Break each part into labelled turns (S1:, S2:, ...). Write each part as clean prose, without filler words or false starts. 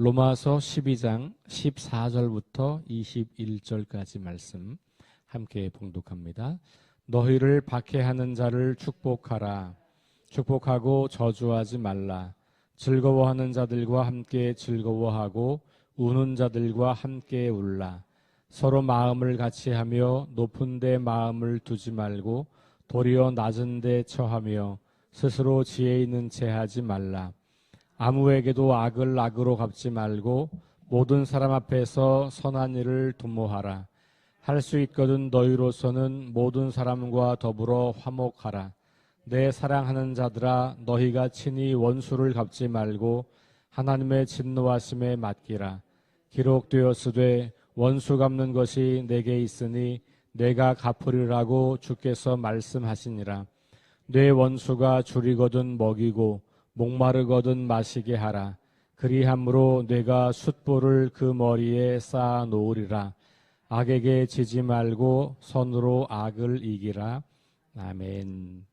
S1: 로마서 12장 14절부터 21절까지 말씀 함께 봉독합니다. 너희를 박해하는 자를 축복하라. 축복하고 저주하지 말라. 즐거워하는 자들과 함께 즐거워하고 우는 자들과 함께 울라. 서로 마음을 같이 하며 높은 데 마음을 두지 말고 도리어 낮은 데 처하며 스스로 지혜 있는 채 하지 말라. 아무에게도 악을 악으로 갚지 말고 모든 사람 앞에서 선한 일을 도모하라. 할 수 있거든 너희로서는 모든 사람과 더불어 화목하라. 내 사랑하는 자들아, 너희가 친히 원수를 갚지 말고 하나님의 진노하심에 맡기라. 기록되었으되 원수 갚는 것이 내게 있으니 내가 갚으리라고 주께서 말씀하시니라. 내 원수가 줄이거든 먹이고 목마르거든 마시게 하라. 그리함으로 내가 숫불을 그 머리에 쌓아 놓으리라. 악에게 지지 말고 선으로 악을 이기라. 아멘.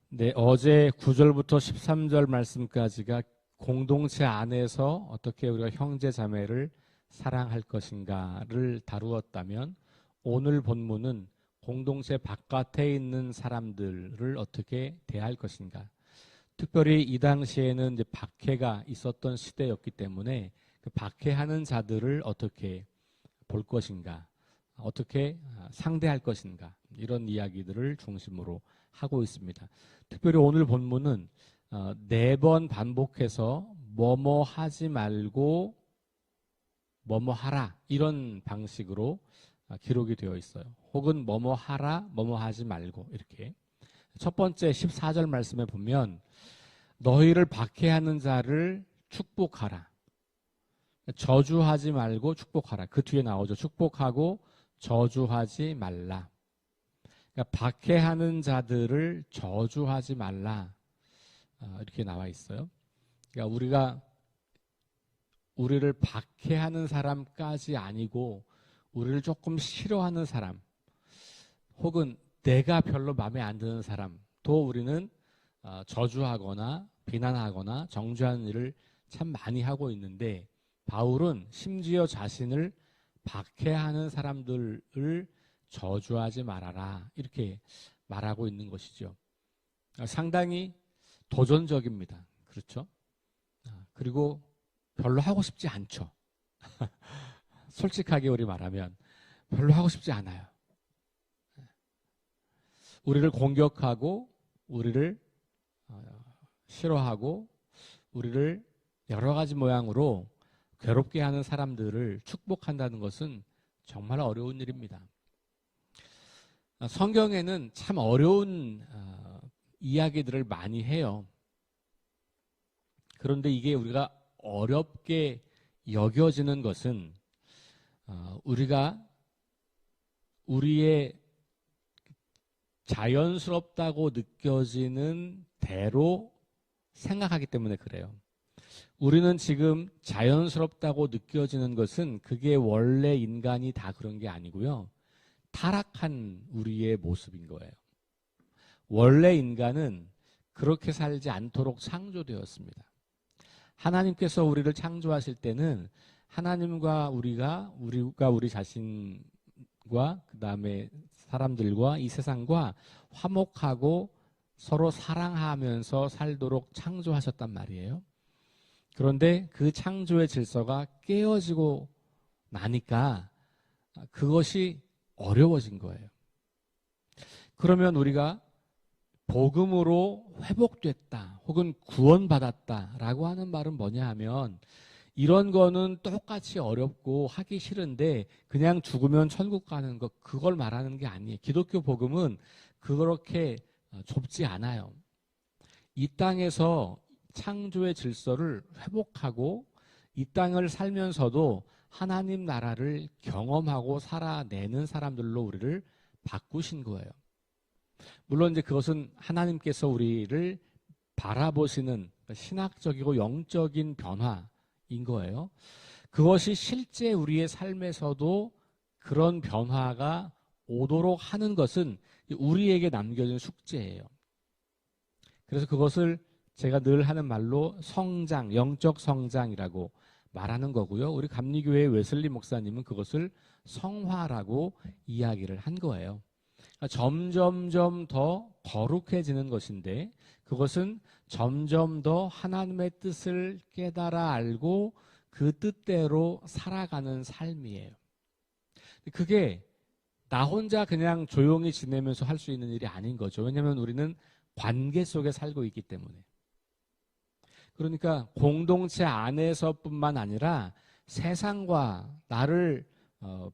S1: 네, 어제 9절부터 13절 말씀까지가 공동체 안에서 어떻게 우리가 형제 자매를 사랑할 것인가를 다루었다면, 오늘 본문은 공동체 바깥에 있는 사람들을 어떻게 대할 것인가. 특별히 이 당시에는 이제 박해가 있었던 시대였기 때문에 그 박해하는 자들을 어떻게 볼 것인가, 어떻게 상대할 것인가, 이런 이야기들을 중심으로 하고 있습니다. 특별히 오늘 본문은 4번 반복해서 뭐뭐 하지 말고 뭐뭐 하라, 이런 방식으로 기록이 되어 있어요. 혹은 뭐뭐 하라, 뭐뭐 하지 말고, 이렇게. 첫 번째 14절 말씀에 보면 너희를 박해하는 자를 축복하라. 저주하지 말고 축복하라. 그 뒤에 나오죠. 축복하고 저주하지 말라. 그러니까 박해하는 자들을 저주하지 말라. 이렇게 나와 있어요. 그러니까 우리를 박해하는 사람까지 아니고 우리를 조금 싫어하는 사람, 혹은 내가 별로 마음에 안 드는 사람도 우리는 저주하거나 비난하거나 정죄하는 일을 참 많이 하고 있는데, 바울은 심지어 자신을 박해하는 사람들을 저주하지 말아라, 이렇게 말하고 있는 것이죠. 상당히 도전적입니다. 그렇죠? 그리고 별로 하고 싶지 않죠. 솔직하게 우리 말하면 별로 하고 싶지 않아요. 우리를 공격하고 우리를 싫어하고 우리를 여러 가지 모양으로 괴롭게 하는 사람들을 축복한다는 것은 정말 어려운 일입니다. 성경에는 참 어려운 이야기들을 많이 해요. 그런데 이게 우리가 어렵게 여겨지는 것은 우리가 우리의 자연스럽다고 느껴지는 대로 생각하기 때문에 그래요. 우리는 지금 자연스럽다고 느껴지는 것은 그게 원래 인간이 다 그런 게 아니고요. 타락한 우리의 모습인 거예요. 원래 인간은 그렇게 살지 않도록 창조되었습니다. 하나님께서 우리를 창조하실 때는 하나님과 우리가 우리 자신과 그 다음에 사람들과 이 세상과 화목하고 서로 사랑하면서 살도록 창조하셨단 말이에요. 그런데 그 창조의 질서가 깨어지고 나니까 그것이 어려워진 거예요. 그러면 우리가 복음으로 회복됐다 혹은 구원받았다라고 하는 말은 뭐냐 하면, 이런 거는 똑같이 어렵고 하기 싫은데 그냥 죽으면 천국 가는 것, 그걸 말하는 게 아니에요. 기독교 복음은 그렇게 좁지 않아요. 이 땅에서 창조의 질서를 회복하고 이 땅을 살면서도 하나님 나라를 경험하고 살아내는 사람들로 우리를 바꾸신 거예요. 물론 이제 그것은 하나님께서 우리를 바라보시는 신학적이고 영적인 변화인 거예요. 그것이 실제 우리의 삶에서도 그런 변화가 오도록 하는 것은 우리에게 남겨진 숙제예요. 그래서 그것을 제가 늘 하는 말로 성장, 영적 성장이라고 말하는 거고요. 우리 감리교회 웨슬리 목사님은 그것을 성화라고 이야기를 한 거예요. 그러니까 점점점 더 거룩해지는 것인데 그것은 점점 더 하나님의 뜻을 깨달아 알고 그 뜻대로 살아가는 삶이에요. 그게 나 혼자 그냥 조용히 지내면서 할 수 있는 일이 아닌 거죠. 왜냐하면 우리는 관계 속에 살고 있기 때문에. 그러니까 공동체 안에서뿐만 아니라 세상과 나를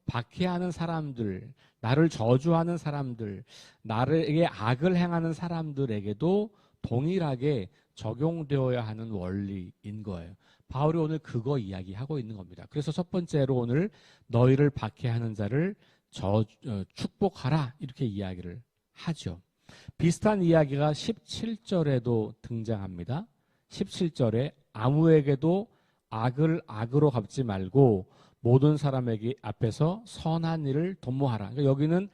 S1: 박해하는 사람들, 나를 저주하는 사람들, 나에게 악을 행하는 사람들에게도 동일하게 적용되어야 하는 원리인 거예요. 바울이 오늘 그거 이야기하고 있는 겁니다. 그래서 첫 번째로 오늘 너희를 박해하는 자를 축복하라 이렇게 이야기를 하죠. 비슷한 이야기가 17절에도 등장합니다. 17절에 아무에게도 악을 악으로 갚지 말고 모든 사람에게 앞에서 선한 일을 도모하라. 그러니까 여기는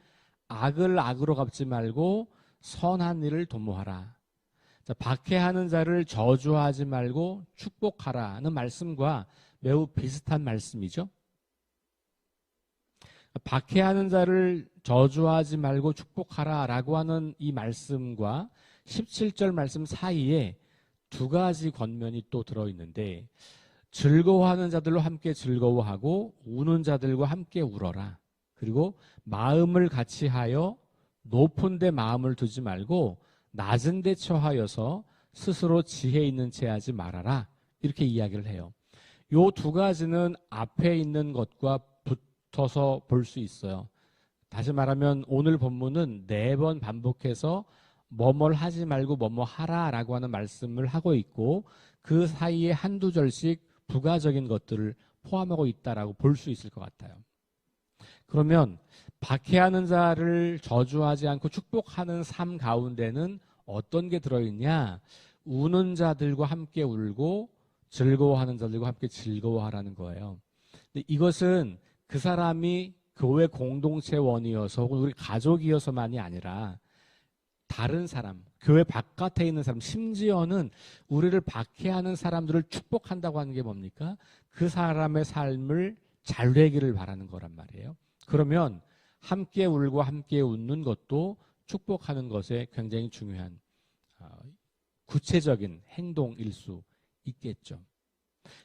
S1: 악을 악으로 갚지 말고 선한 일을 도모하라. 자, 박해하는 자를 저주하지 말고 축복하라는 말씀과 매우 비슷한 말씀이죠. 박해하는 자를 저주하지 말고 축복하라라고 하는 이 말씀과 17절 말씀 사이에 두 가지 권면이 또 들어있는데 즐거워하는 자들로 함께 즐거워하고 우는 자들과 함께 울어라. 그리고 마음을 같이 하여 높은 데 마음을 두지 말고 낮은 데 처하여서 스스로 지혜 있는 채 하지 말아라. 이렇게 이야기를 해요. 요 두 가지는 앞에 있는 것과 붙어서 볼 수 있어요. 다시 말하면 오늘 본문은 4번 반복해서 뭐뭘 하지 말고 뭐뭐 하라라고 하는 말씀을 하고 있고 그 사이에 한두 절씩 부가적인 것들을 포함하고 있다라고 볼 수 있을 것 같아요. 그러면 박해하는 자를 저주하지 않고 축복하는 삶 가운데는 어떤 게 들어있냐? 우는 자들과 함께 울고 즐거워하는 자들과 함께 즐거워하라는 거예요. 근데 이것은 그 사람이 교회 공동체원이어서 혹은 우리 가족이어서만이 아니라 다른 사람, 교회 바깥에 있는 사람, 심지어는 우리를 박해하는 사람들을 축복한다고 하는 게 뭡니까? 그 사람의 삶을 잘 되기를 바라는 거란 말이에요. 그러면 함께 울고 함께 웃는 것도 축복하는 것에 굉장히 중요한 구체적인 행동일 수 있겠죠.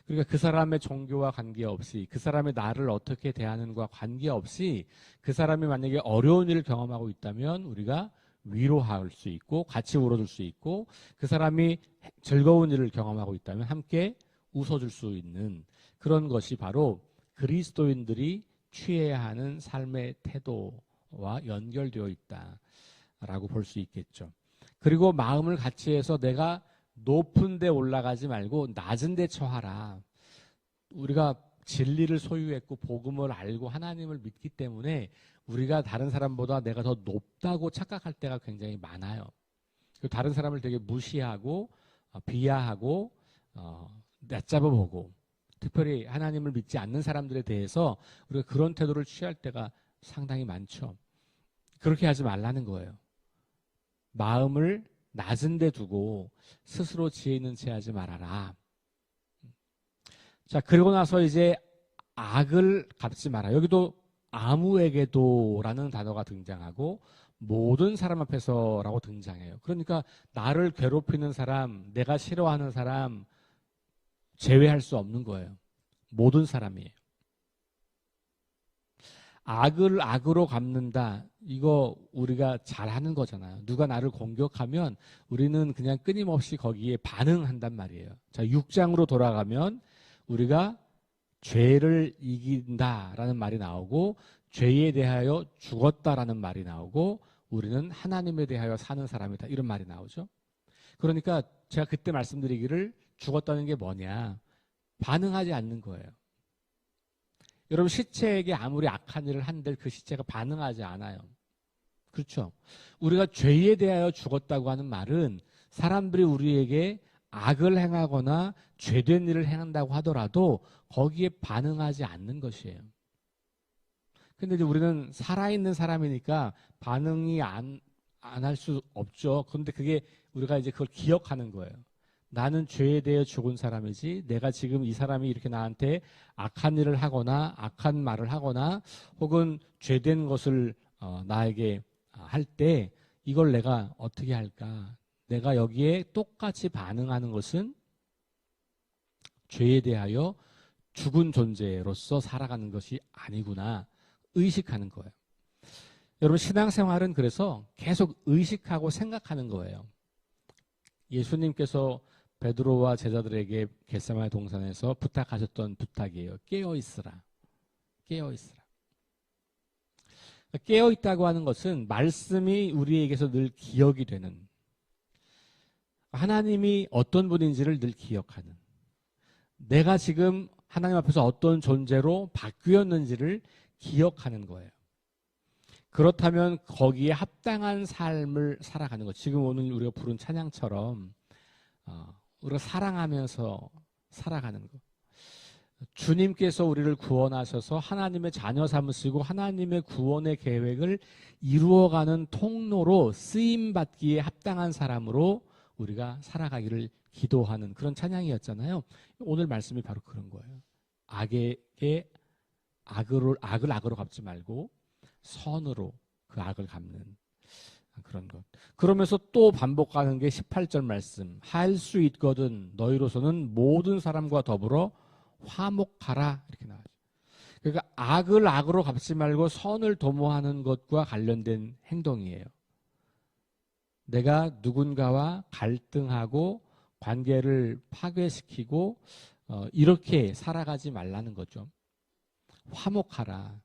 S1: 그러니까 그 사람의 종교와 관계없이 그 사람이 나를 어떻게 대하는가 관계없이 그 사람이 만약에 어려운 일을 경험하고 있다면 우리가 위로할 수 있고 같이 울어줄 수 있고 그 사람이 즐거운 일을 경험하고 있다면 함께 웃어줄 수 있는 그런 것이 바로 그리스도인들이 취해야 하는 삶의 태도와 연결되어 있다라고 볼 수 있겠죠. 그리고 마음을 같이 해서 내가 높은 데 올라가지 말고 낮은 데 처하라. 우리가 진리를 소유했고 복음을 알고 하나님을 믿기 때문에 우리가 다른 사람보다 내가 더 높다고 착각할 때가 굉장히 많아요. 다른 사람을 되게 무시하고 비하하고 얕잡아보고 특별히 하나님을 믿지 않는 사람들에 대해서 우리가 그런 태도를 취할 때가 상당히 많죠. 그렇게 하지 말라는 거예요. 마음을 낮은 데 두고 스스로 지혜 있는 채 하지 말아라. 자, 그리고 나서 이제 악을 갚지 마라. 여기도 아무에게도라는 단어가 등장하고 모든 사람 앞에서라고 등장해요. 그러니까 나를 괴롭히는 사람, 내가 싫어하는 사람 제외할 수 없는 거예요. 모든 사람이에요. 악을 악으로 갚는다. 이거 우리가 잘하는 거잖아요. 누가 나를 공격하면 우리는 그냥 끊임없이 거기에 반응한단 말이에요. 자, 6장으로 돌아가면 우리가 죄를 이긴다라는 말이 나오고 죄에 대하여 죽었다라는 말이 나오고 우리는 하나님에 대하여 사는 사람이다. 이런 말이 나오죠. 그러니까 제가 그때 말씀드리기를 죽었다는 게 뭐냐. 반응하지 않는 거예요. 여러분 시체에게 아무리 악한 일을 한들 그 시체가 반응하지 않아요. 그렇죠? 우리가 죄에 대하여 죽었다고 하는 말은 사람들이 우리에게 악을 행하거나 죄된 일을 행한다고 하더라도 거기에 반응하지 않는 것이에요. 근데 이제 우리는 살아있는 사람이니까 반응이 안 할 수 없죠. 그런데 그게 우리가 이제 그걸 기억하는 거예요. 나는 죄에 대해 죽은 사람이지 내가 지금 이 사람이 이렇게 나한테 악한 일을 하거나 악한 말을 하거나 혹은 죄된 것을 나에게 할 때 이걸 내가 어떻게 할까? 내가 여기에 똑같이 반응하는 것은 죄에 대하여 죽은 존재로서 살아가는 것이 아니구나 의식하는 거예요. 여러분 신앙생활은 그래서 계속 의식하고 생각하는 거예요. 예수님께서 베드로와 제자들에게 겟세마네 동산에서 부탁하셨던 부탁이에요. 깨어 있으라. 깨어 있으라. 깨어 있다고 하는 것은 말씀이 우리에게서 늘 기억이 되는, 하나님이 어떤 분인지를 늘 기억하는, 내가 지금 하나님 앞에서 어떤 존재로 바뀌었는지를 기억하는 거예요. 그렇다면 거기에 합당한 삶을 살아가는 것. 지금 오늘 우리가 부른 찬양처럼 우리가 사랑하면서 살아가는 것. 주님께서 우리를 구원하셔서 하나님의 자녀 삼으시고 하나님의 구원의 계획을 이루어가는 통로로 쓰임받기에 합당한 사람으로 우리가 살아가기를 기도하는 그런 찬양이었잖아요. 오늘 말씀이 바로 그런 거예요. 악에게 악을 악으로 갚지 말고 선으로 그 악을 갚는 그런 것. 그러면서 또 반복하는 게 18절 말씀. 할 수 있거든 너희로서는 모든 사람과 더불어 화목하라 이렇게 나와요. 그러니까 악을 악으로 갚지 말고 선을 도모하는 것과 관련된 행동이에요. 내가 누군가와 갈등하고 관계를 파괴시키고 이렇게 살아가지 말라는 거죠. 화목하라.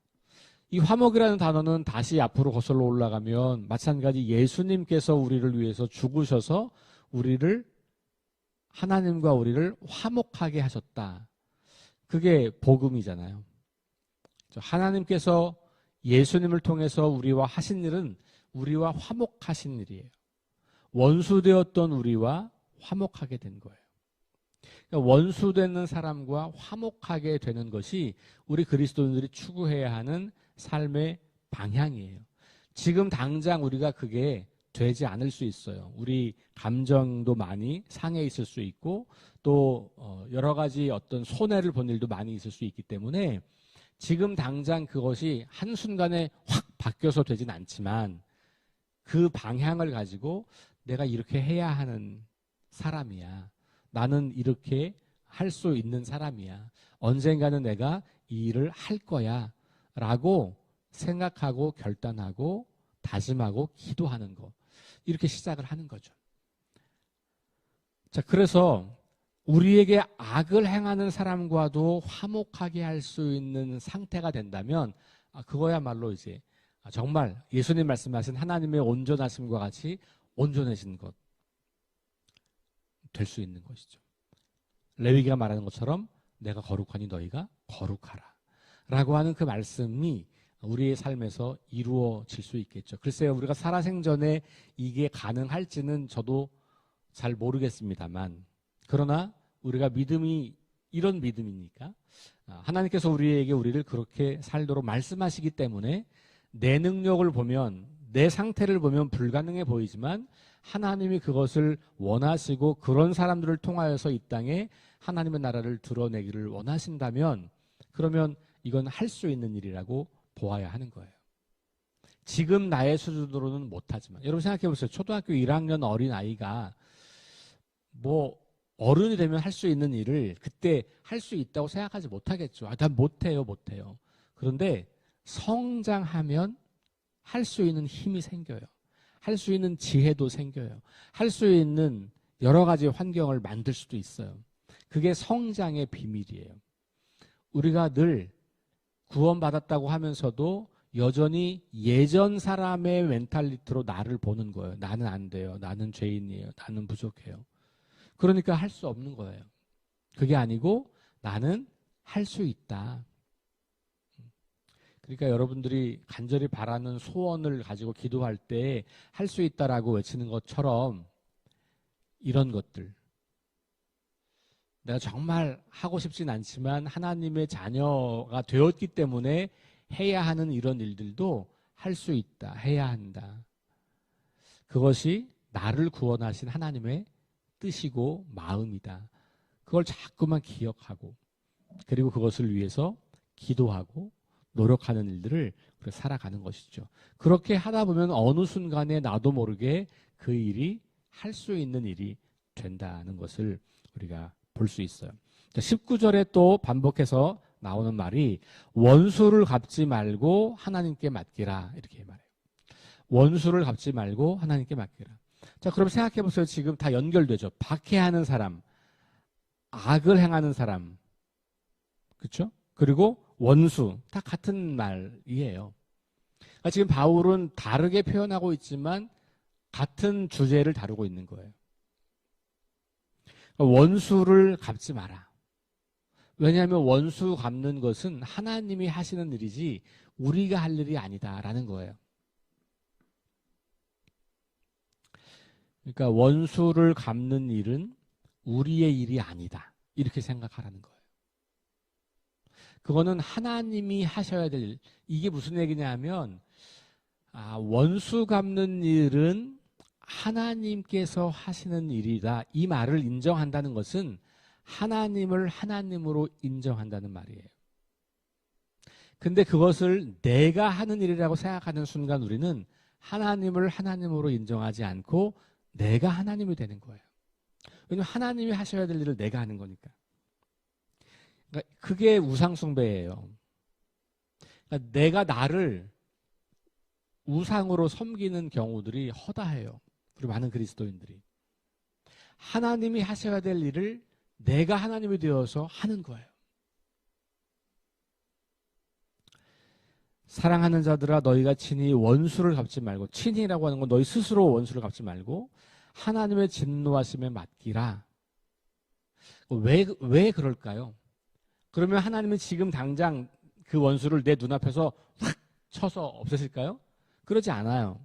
S1: 이 화목이라는 단어는 다시 앞으로 거슬러 올라가면 마찬가지 예수님께서 우리를 위해서 죽으셔서 우리를 하나님과 우리를 화목하게 하셨다. 그게 복음이잖아요. 하나님께서 예수님을 통해서 우리와 하신 일은 우리와 화목하신 일이에요. 원수되었던 우리와 화목하게 된 거예요. 그러니까 원수되는 사람과 화목하게 되는 것이 우리 그리스도인들이 추구해야 하는 삶의 방향이에요. 지금 당장 우리가 그게 되지 않을 수 있어요. 우리 감정도 많이 상해 있을 수 있고 또 여러 가지 어떤 손해를 본 일도 많이 있을 수 있기 때문에 지금 당장 그것이 한순간에 확 바뀌어서 되진 않지만 그 방향을 가지고 내가 이렇게 해야 하는 사람이야. 나는 이렇게 할 수 있는 사람이야. 언젠가는 내가 이 일을 할 거야. 라고 생각하고 결단하고 다짐하고 기도하는 거. 이렇게 시작을 하는 거죠. 자, 그래서 우리에게 악을 행하는 사람과도 화목하게 할 수 있는 상태가 된다면 그거야말로 이제 정말 예수님 말씀하신 하나님의 온전하심과 같이 온전해진 것 될 수 있는 것이죠. 레위기가 말하는 것처럼 내가 거룩하니 너희가 거룩하라 라고 하는 그 말씀이 우리의 삶에서 이루어질 수 있겠죠. 글쎄요, 우리가 살아생전에 이게 가능할지는 저도 잘 모르겠습니다만, 그러나 우리가 믿음이 이런 믿음이니까 하나님께서 우리를 그렇게 살도록 말씀하시기 때문에 내 능력을 보면, 내 상태를 보면 불가능해 보이지만 하나님이 그것을 원하시고 그런 사람들을 통하여서 이 땅에 하나님의 나라를 드러내기를 원하신다면 그러면 이건 할 수 있는 일이라고 보아야 하는 거예요. 지금 나의 수준으로는 못하지만 여러분 생각해 보세요. 초등학교 1학년 어린아이가 뭐 어른이 되면 할 수 있는 일을 그때 할 수 있다고 생각하지 못하겠죠. 난 못해요. 그런데 성장하면 할 수 있는 힘이 생겨요. 할 수 있는 지혜도 생겨요. 할 수 있는 여러 가지 환경을 만들 수도 있어요. 그게 성장의 비밀이에요. 우리가 늘 구원받았다고 하면서도 여전히 예전 사람의 멘탈리티로 나를 보는 거예요. 나는 안 돼요. 나는 죄인이에요. 나는 부족해요. 그러니까 할 수 없는 거예요. 그게 아니고 나는 할 수 있다. 그러니까 여러분들이 간절히 바라는 소원을 가지고 기도할 때 할 수 있다라고 외치는 것처럼 이런 것들, 내가 정말 하고 싶진 않지만 하나님의 자녀가 되었기 때문에 해야 하는 이런 일들도 할 수 있다, 해야 한다. 그것이 나를 구원하신 하나님의 뜻이고 마음이다. 그걸 자꾸만 기억하고 그리고 그것을 위해서 기도하고 노력하는 일들을 우리가 살아가는 것이죠. 그렇게 하다 보면 어느 순간에 나도 모르게 그 일이 할 수 있는 일이 된다는 것을 우리가 볼 수 있어요. 19절에 또 반복해서 나오는 말이 원수를 갚지 말고 하나님께 맡기라 이렇게 말해요. 원수를 갚지 말고 하나님께 맡기라. 자, 그럼 생각해 보세요. 지금 다 연결되죠. 박해하는 사람, 악을 행하는 사람, 그렇죠? 그리고 원수 다 같은 말이에요. 그러니까 지금 바울은 다르게 표현하고 있지만 같은 주제를 다루고 있는 거예요. 그러니까 원수를 갚지 마라. 왜냐하면 원수 갚는 것은 하나님이 하시는 일이지 우리가 할 일이 아니다라는 거예요. 그러니까 원수를 갚는 일은 우리의 일이 아니다. 이렇게 생각하라는 거예요. 그거는 하나님이 하셔야 될 일. 이게 무슨 얘기냐 하면 원수 갚는 일은 하나님께서 하시는 일이다. 이 말을 인정한다는 것은 하나님을 하나님으로 인정한다는 말이에요. 근데 그것을 내가 하는 일이라고 생각하는 순간 우리는 하나님을 하나님으로 인정하지 않고 내가 하나님이 되는 거예요. 왜냐하면 하나님이 하셔야 될 일을 내가 하는 거니까. 그러니까 그게 우상숭배예요. 그러니까 내가 나를 우상으로 섬기는 경우들이 허다해요. 우리 많은 그리스도인들이. 하나님이 하셔야 될 일을 내가 하나님이 되어서 하는 거예요. 사랑하는 자들아 너희가 친히 원수를 갚지 말고, 친히라고 하는 건 너희 스스로 원수를 갚지 말고 하나님의 진노하심에 맡기라. 왜 그럴까요? 그러면 하나님은 지금 당장 그 원수를 내 눈앞에서 확 쳐서 없애실까요? 그러지 않아요.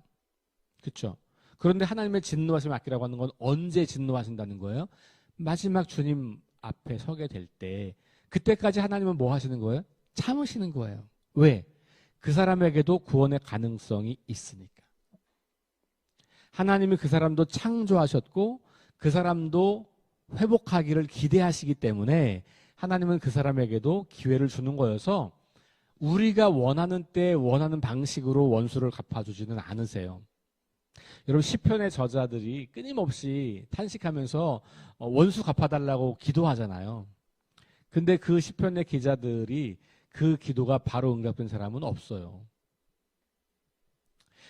S1: 그렇죠? 그런데 하나님의 진노하심에 맡기라고 하는 건 언제 진노하신다는 거예요? 마지막 주님 앞에 서게 될 때, 그때까지 하나님은 뭐 하시는 거예요? 참으시는 거예요. 왜? 그 사람에게도 구원의 가능성이 있으니까. 하나님이 그 사람도 창조하셨고 그 사람도 회복하기를 기대하시기 때문에 하나님은 그 사람에게도 기회를 주는 거여서 우리가 원하는 때 원하는 방식으로 원수를 갚아주지는 않으세요. 여러분, 시편의 저자들이 끊임없이 탄식하면서 원수 갚아달라고 기도하잖아요. 근데 그 시편의 기자들이 그 기도가 바로 응답된 사람은 없어요.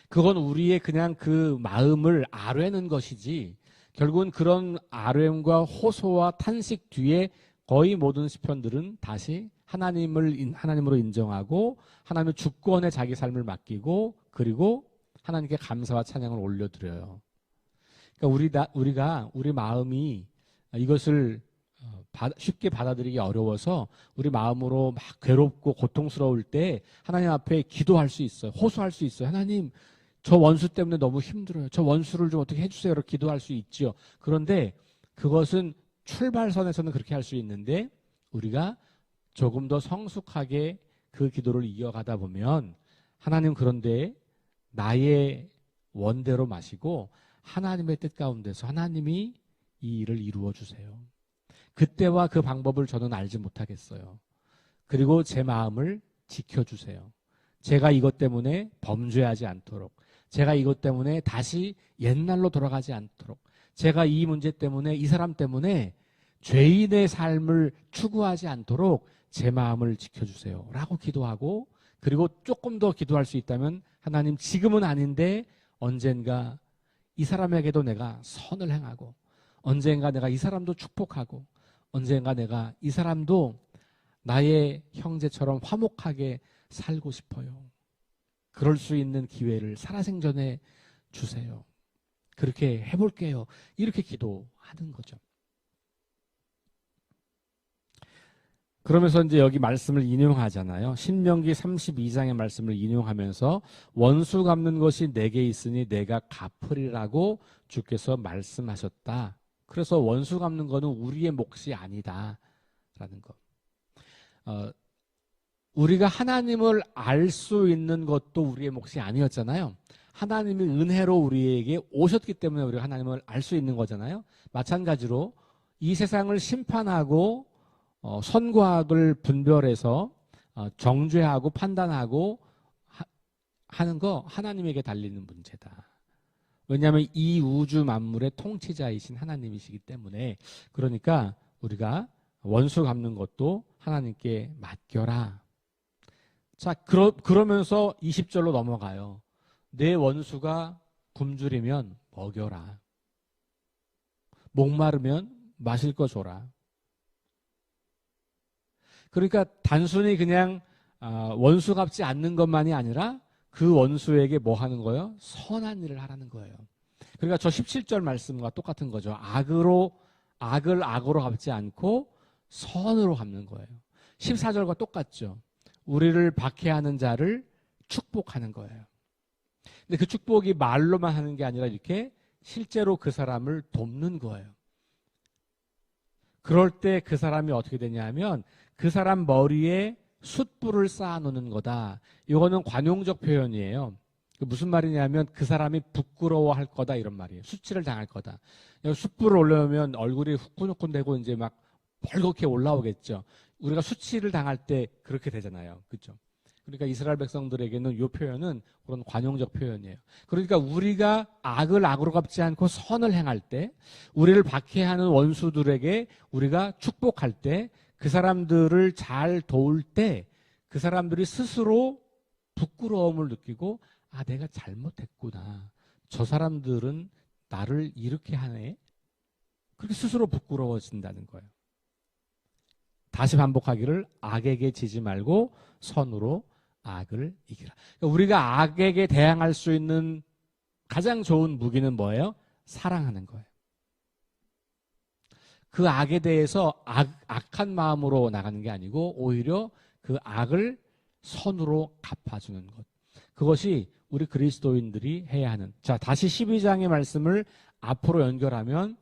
S1: 그건 우리의 그냥 그 마음을 아뢰는 것이지, 결국은 그런 아뢰음과 호소와 탄식 뒤에 거의 모든 시편들은 다시 하나님으로 인정하고 하나님의 주권에 자기 삶을 맡기고 그리고 하나님께 감사와 찬양을 올려드려요. 그러니까 우리 마음이 이것을 쉽게 받아들이기 어려워서 우리 마음으로 막 괴롭고 고통스러울 때 하나님 앞에 기도할 수 있어요. 호소할 수 있어요. 하나님, 저 원수 때문에 너무 힘들어요. 저 원수를 좀 어떻게 해주세요. 이렇게 기도할 수 있죠. 그런데 그것은 출발선에서는 그렇게 할 수 있는데 우리가 조금 더 성숙하게 그 기도를 이어가다 보면 하나님, 그런데 나의 원대로 마시고 하나님의 뜻 가운데서 하나님이 이 일을 이루어 주세요. 그때와 그 방법을 저는 알지 못하겠어요. 그리고 제 마음을 지켜주세요. 제가 이것 때문에 범죄하지 않도록, 제가 이것 때문에 다시 옛날로 돌아가지 않도록, 제가 이 문제 때문에, 이 사람 때문에 죄인의 삶을 추구하지 않도록 제 마음을 지켜주세요 라고 기도하고, 그리고 조금 더 기도할 수 있다면 하나님, 지금은 아닌데 언젠가 이 사람에게도 내가 선을 행하고, 언젠가 내가 이 사람도 축복하고, 언젠가 내가 이 사람도 나의 형제처럼 화목하게 살고 싶어요. 그럴 수 있는 기회를 살아생전에 주세요. 그렇게 해볼게요. 이렇게 기도하는 거죠. 그러면서 이제 여기 말씀을 인용하잖아요. 신명기 32장의 말씀을 인용하면서 원수 갚는 것이 내게 있으니 내가 갚으리라고 주께서 말씀하셨다. 그래서 원수 갚는 거는 우리의 몫이 아니다라는 것. 우리가 하나님을 알 수 있는 것도 우리의 몫이 아니었잖아요. 하나님이 은혜로 우리에게 오셨기 때문에 우리가 하나님을 알 수 있는 거잖아요. 마찬가지로 이 세상을 심판하고 선과 악을 분별해서 정죄하고 판단하고 하는 거 하나님에게 달리는 문제다. 왜냐하면 이 우주 만물의 통치자이신 하나님이시기 때문에. 그러니까 우리가 원수 갚는 것도 하나님께 맡겨라. 자, 그러면서 20절로 넘어가요. 내 원수가 굶주리면 먹여라. 목마르면 마실 거 줘라. 그러니까 단순히 그냥 원수 갚지 않는 것만이 아니라 그 원수에게 뭐 하는 거예요? 선한 일을 하라는 거예요. 그러니까 저 17절 말씀과 똑같은 거죠. 악을 악으로 갚지 않고 선으로 갚는 거예요. 14절과 똑같죠. 우리를 박해하는 자를 축복하는 거예요. 근데 그 축복이 말로만 하는 게 아니라 이렇게 실제로 그 사람을 돕는 거예요. 그럴 때 그 사람이 어떻게 되냐면 그 사람 머리에 숯불을 쌓아놓는 거다. 이거는 관용적 표현이에요. 무슨 말이냐면 그 사람이 부끄러워할 거다 이런 말이에요. 수치를 당할 거다. 숯불을 올려놓으면 얼굴이 후끈후끈되고 이제 막 벌겋게 올라오겠죠. 우리가 수치를 당할 때 그렇게 되잖아요. 그렇죠? 그러니까 이스라엘 백성들에게는 이 표현은 그런 관용적 표현이에요. 그러니까 우리가 악을 악으로 갚지 않고 선을 행할 때, 우리를 박해하는 원수들에게 우리가 축복할 때, 그 사람들을 잘 도울 때 그 사람들이 스스로 부끄러움을 느끼고 내가 잘못했구나. 저 사람들은 나를 이렇게 하네. 그렇게 스스로 부끄러워진다는 거예요. 다시 반복하기를 악에게 지지 말고 선으로 악을 이기라. 그러니까 우리가 악에게 대항할 수 있는 가장 좋은 무기는 뭐예요? 사랑하는 거예요. 그 악에 대해서 악한 마음으로 나가는 게 아니고 오히려 그 악을 선으로 갚아주는 것. 그것이 우리 그리스도인들이 해야 하는. 자, 다시 12장의 말씀을 앞으로 연결하면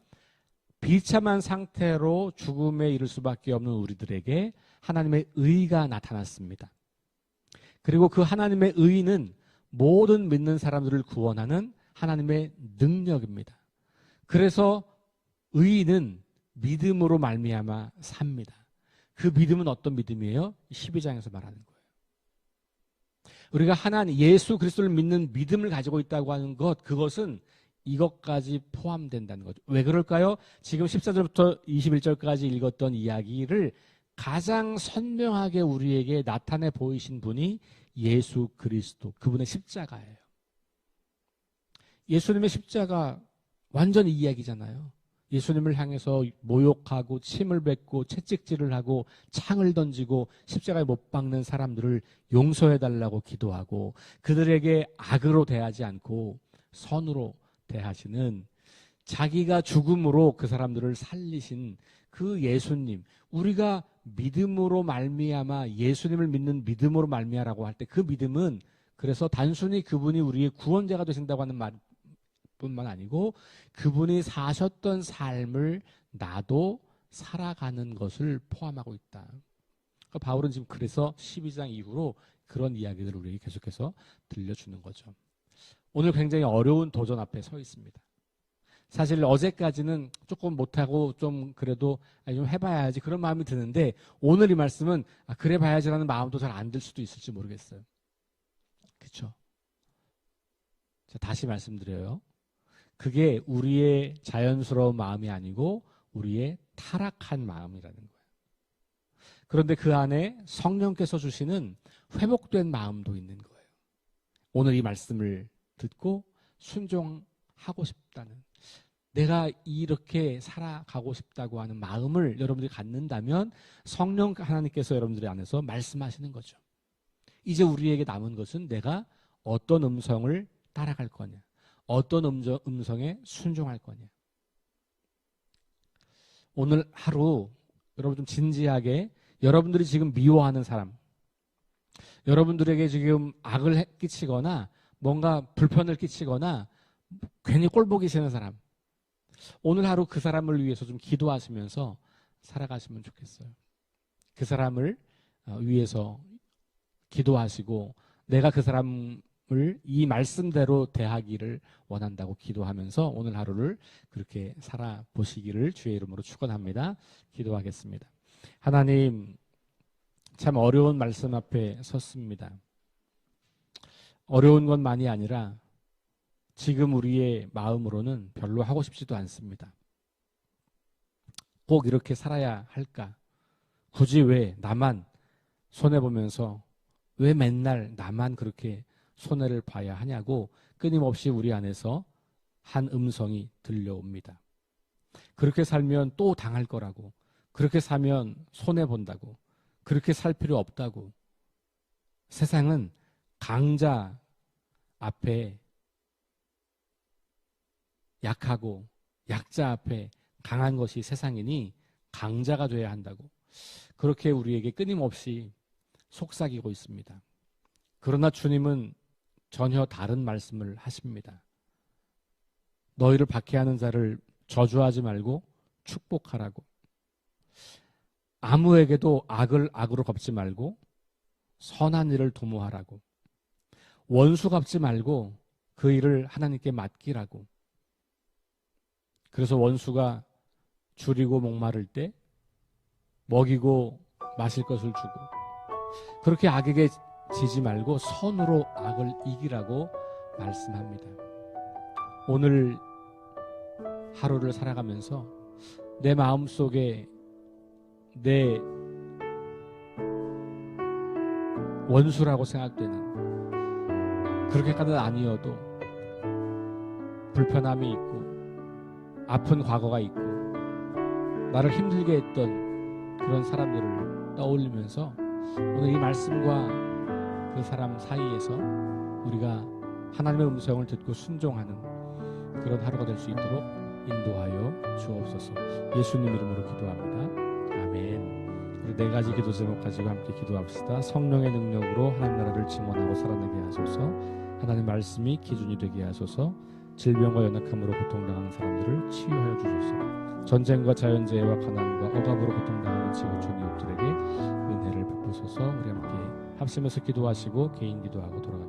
S1: 비참한 상태로 죽음에 이를 수밖에 없는 우리들에게 하나님의 의가 나타났습니다. 그리고 그 하나님의 의는 모든 믿는 사람들을 구원하는 하나님의 능력입니다. 그래서 의인은 믿음으로 말미암아 삽니다. 그 믿음은 어떤 믿음이에요? 12장에서 말하는 거예요. 우리가 하나님 예수 그리스도를 믿는 믿음을 가지고 있다고 하는 것, 그것은 이것까지 포함된다는 거죠. 왜 그럴까요? 지금 14절부터 21절까지 읽었던 이야기를 가장 선명하게 우리에게 나타내 보이신 분이 예수 그리스도, 그분의 십자가예요. 예수님의 십자가 완전 이 이야기잖아요. 예수님을 향해서 모욕하고 침을 뱉고 채찍질을 하고 창을 던지고 십자가에 못 박는 사람들을 용서해달라고 기도하고 그들에게 악으로 대하지 않고 선으로 대하시는, 자기가 죽음으로 그 사람들을 살리신 그 예수님, 우리가 믿음으로 말미암아 예수님을 믿는 믿음으로 말미암아라고 할 때 그 믿음은 그래서 단순히 그분이 우리의 구원자가 되신다고 하는 말뿐만 아니고 그분이 사셨던 삶을 나도 살아가는 것을 포함하고 있다. 그러니까 바울은 지금 그래서 12장 이후로 그런 이야기들을 우리에게 계속해서 들려주는 거죠. 오늘 굉장히 어려운 도전 앞에 서 있습니다. 사실 어제까지는 조금 못하고 좀 그래도 좀 해봐야지 그런 마음이 드는데 오늘 이 말씀은 그래 봐야지라는 마음도 잘 안 들 수도 있을지 모르겠어요. 그렇죠? 다시 말씀드려요. 그게 우리의 자연스러운 마음이 아니고 우리의 타락한 마음이라는 거예요. 그런데 그 안에 성령께서 주시는 회복된 마음도 있는 거예요. 오늘 이 말씀을 듣고 순종하고 싶다는, 내가 이렇게 살아가고 싶다고 하는 마음을 여러분들이 갖는다면 성령 하나님께서 여러분들의 안에서 말씀하시는 거죠. 이제 우리에게 남은 것은 내가 어떤 음성을 따라갈 거냐, 어떤 음성에 순종할 거냐. 오늘 하루 여러분 좀 진지하게, 여러분들이 지금 미워하는 사람, 여러분들에게 지금 악을 끼치거나 뭔가 불편을 끼치거나 괜히 꼴보기 싫은 사람, 오늘 하루 그 사람을 위해서 좀 기도하시면서 살아가시면 좋겠어요. 그 사람을 위해서 기도하시고 내가 그 사람을 이 말씀대로 대하기를 원한다고 기도하면서 오늘 하루를 그렇게 살아보시기를 주의 이름으로 축원합니다. 기도하겠습니다. 하나님, 참 어려운 말씀 앞에 섰습니다. 어려운 것만이 아니라 지금 우리의 마음으로는 별로 하고 싶지도 않습니다. 꼭 이렇게 살아야 할까? 굳이 왜 나만 손해보면서 왜 맨날 나만 그렇게 손해를 봐야 하냐고 끊임없이 우리 안에서 한 음성이 들려옵니다. 그렇게 살면 또 당할 거라고, 그렇게 사면 손해본다고, 그렇게 살 필요 없다고. 세상은 강자 앞에 약하고 약자 앞에 강한 것이 세상이니 강자가 돼야 한다고. 그렇게 우리에게 끊임없이 속삭이고 있습니다. 그러나 주님은 전혀 다른 말씀을 하십니다. 너희를 박해하는 자를 저주하지 말고 축복하라고. 아무에게도 악을 악으로 갚지 말고 선한 일을 도모하라고. 원수 갚지 말고 그 일을 하나님께 맡기라고. 그래서 원수가 줄이고 목마를 때 먹이고 마실 것을 주고, 그렇게 악에게 지지 말고 선으로 악을 이기라고 말씀합니다. 오늘 하루를 살아가면서 내 마음속에 내 원수라고 생각되는, 그렇게까지는 아니어도 불편함이 있고 아픈 과거가 있고 나를 힘들게 했던 그런 사람들을 떠올리면서 오늘 이 말씀과 그 사람 사이에서 우리가 하나님의 음성을 듣고 순종하는 그런 하루가 될 수 있도록 인도하여 주옵소서. 예수님 이름으로 기도합니다. 아멘. 우리 네 가지 기도 제목 가지고 함께 기도합시다. 성령의 능력으로 하나님 나라를 증언하고 살아내게 하소서. 하나님 말씀이 기준이 되게 하소서. 질병과 연약함으로 고통당하는 사람들을 치유하여 주소서. 전쟁과 자연재해와 가난과 억압으로 고통당하는 지구촌 이웃들에게 은혜를 베푸소서. 우리 함께 합심해서 기도하시고 개인 기도하고 돌아가겠습니다.